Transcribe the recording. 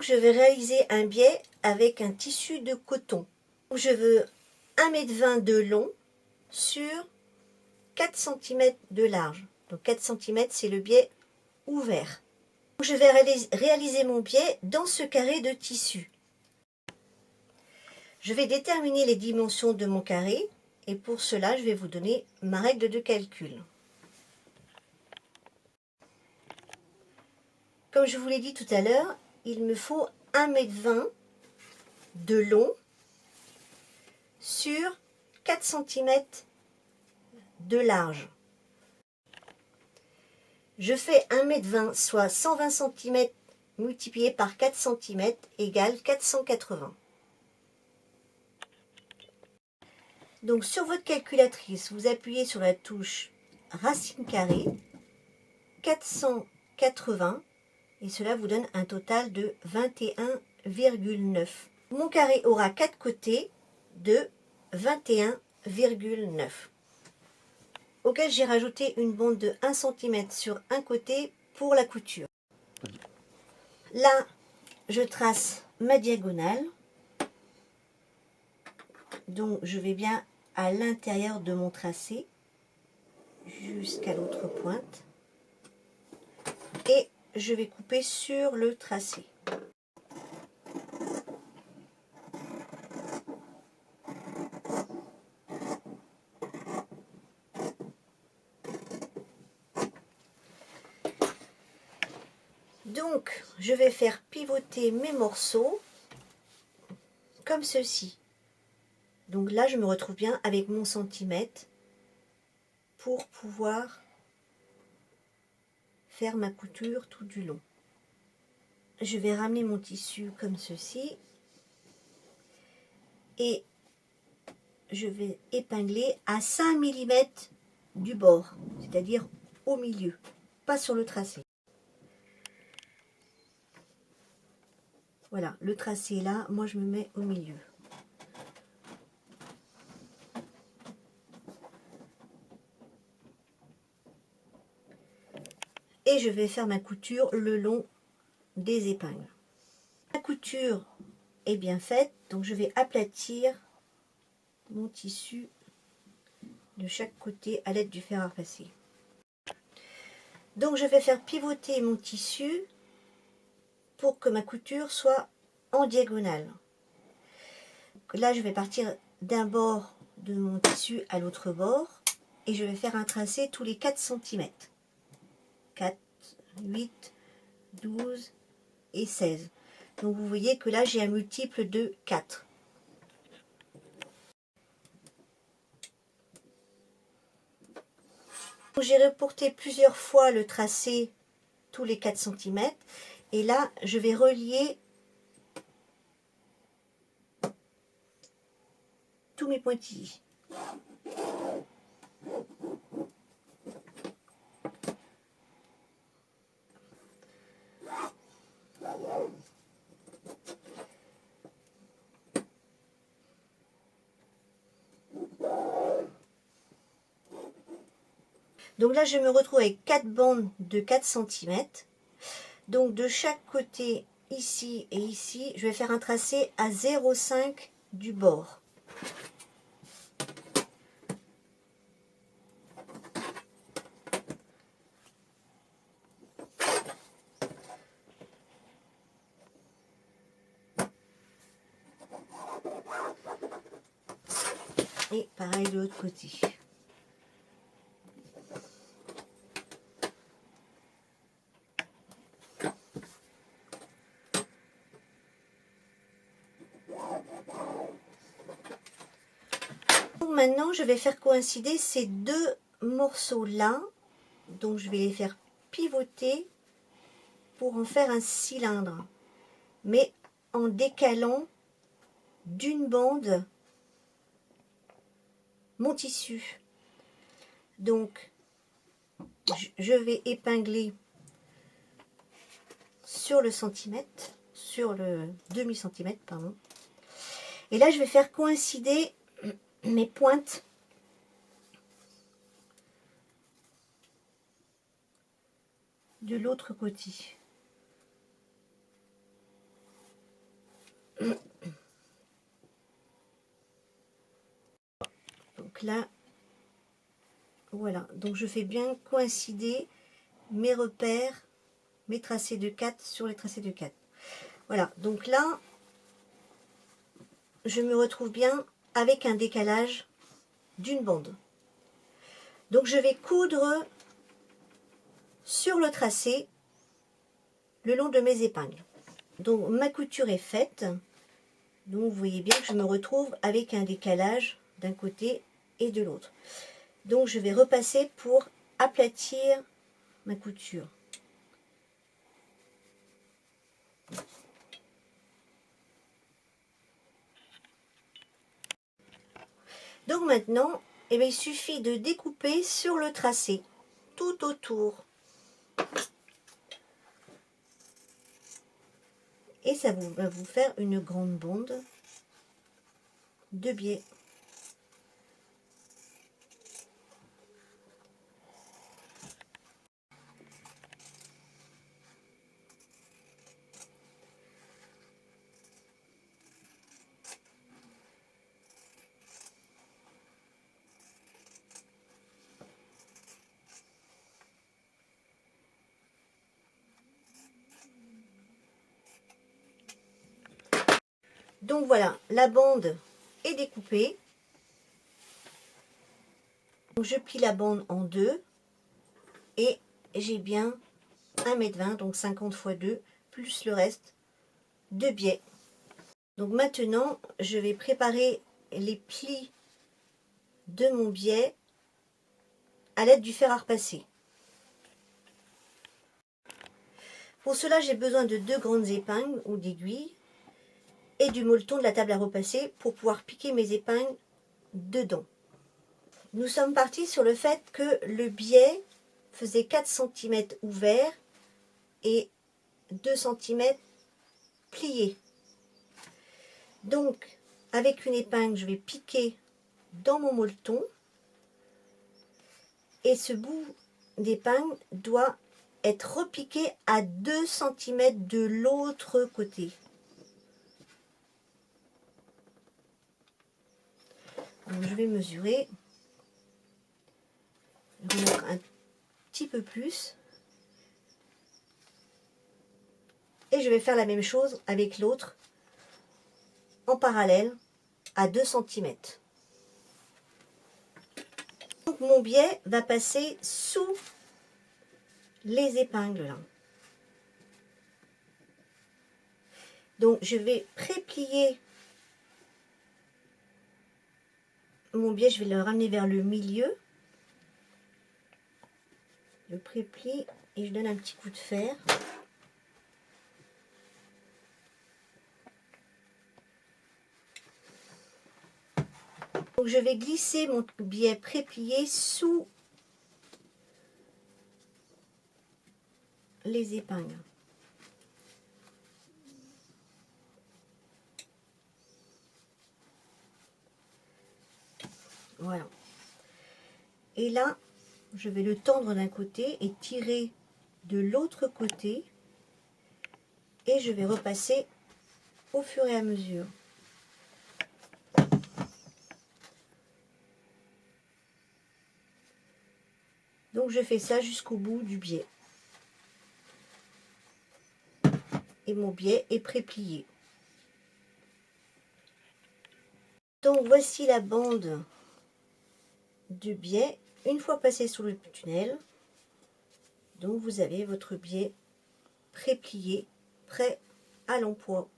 Je vais réaliser un biais avec un tissu de coton. Je veux 1,20 m de long sur 4 cm de large. Donc 4 cm, c'est le biais ouvert. Je vais réaliser mon biais dans ce carré de tissu. Je vais déterminer les dimensions de mon carré et pour cela, je vais vous donner ma règle de calcul. Comme je vous l'ai dit tout à l'heure, il me faut 1,20 m de long sur 4 cm de large. Je fais 1,20 m, soit 120 cm multiplié par 4 cm égale 480. Donc sur votre calculatrice, vous appuyez sur la touche racine carrée, 480, et cela vous donne un total de 21,9. Mon carré aura 4 côtés de 21,9. Auquel j'ai rajouté une bande de 1 cm sur un côté pour la couture. Là, je trace ma diagonale. Donc, je vais bien à l'intérieur de mon tracé jusqu'à l'autre pointe. Et je vais couper sur le tracé. Donc, je vais faire pivoter mes morceaux comme ceci. Donc là, je me retrouve bien avec mon centimètre pour pouvoir faire ma couture tout du long. Je vais ramener mon tissu comme ceci et je vais épingler à 5 mm du bord, c'est-à-dire au milieu, pas sur le tracé. Voilà, le tracé est là, moi je me mets au milieu. Et je vais faire ma couture le long des épingles. La couture est bien faite, donc je vais aplatir mon tissu de chaque côté à l'aide du fer à repasser. Donc je vais faire pivoter mon tissu pour que ma couture soit en diagonale. Là, je vais partir d'un bord de mon tissu à l'autre bord et je vais faire un tracé tous les 4 cm. 4, 8, 12 et 16. Donc vous voyez que là, j'ai un multiple de 4. J'ai reporté plusieurs fois le tracé tous les 4 cm et là, je vais relier tous mes pointillés. Donc là, je me retrouve avec 4 bandes de 4 cm. Donc de chaque côté, ici et ici, je vais faire un tracé à 0,5 du bord. Et pareil de l'autre côté. Maintenant, je vais faire coïncider ces deux morceaux-là. Donc, je vais les faire pivoter pour en faire un cylindre. Mais en décalant d'une bande mon tissu. Donc, je vais épingler sur le centimètre, sur le demi-centimètre, pardon. Et là, je vais faire coïncider mes pointes de l'autre côté. Donc là, voilà. Donc je fais bien coïncider mes repères, mes tracés de 4 sur les tracés de 4. Voilà. Donc là, je me retrouve bien avec un décalage d'une bande. Donc je vais coudre sur le tracé le long de mes épingles. Donc ma couture est faite. Donc vous voyez bien que je me retrouve avec un décalage d'un côté et de l'autre. Donc je vais repasser pour aplatir ma couture. Donc maintenant, eh bien, il suffit de découper sur le tracé, tout autour. Et ça va vous faire une grande bande de biais. Donc voilà, la bande est découpée. Donc je plie la bande en deux et j'ai bien 1,20 m, donc 50 x 2, plus le reste de biais. Donc maintenant, je vais préparer les plis de mon biais à l'aide du fer à repasser. Pour cela, j'ai besoin de 2 grandes épingles ou d'aiguilles et du molleton de la table à repasser pour pouvoir piquer mes épingles dedans. Nous sommes partis sur le fait que le biais faisait 4 cm ouvert et 2 cm plié. Donc, avec une épingle, je vais piquer dans mon molleton et ce bout d'épingle doit être repiqué à 2 cm de l'autre côté. Donc, je vais mesurer, remettre un petit peu plus et je vais faire la même chose avec l'autre en parallèle à 2 cm. Donc mon biais va passer sous les épingles là. Donc je vais préplier mon biais, je vais le ramener vers le milieu, le préplie et je donne un petit coup de fer. Donc je vais glisser mon biais préplié sous les épingles. Voilà. Et là, je vais le tendre d'un côté et tirer de l'autre côté. Et je vais repasser au fur et à mesure. Donc je fais ça jusqu'au bout du biais. Et mon biais est préplié. Donc voici la bande du biais une fois passé sous le tunnel. Donc vous avez votre biais préplié, prêt à l'emploi.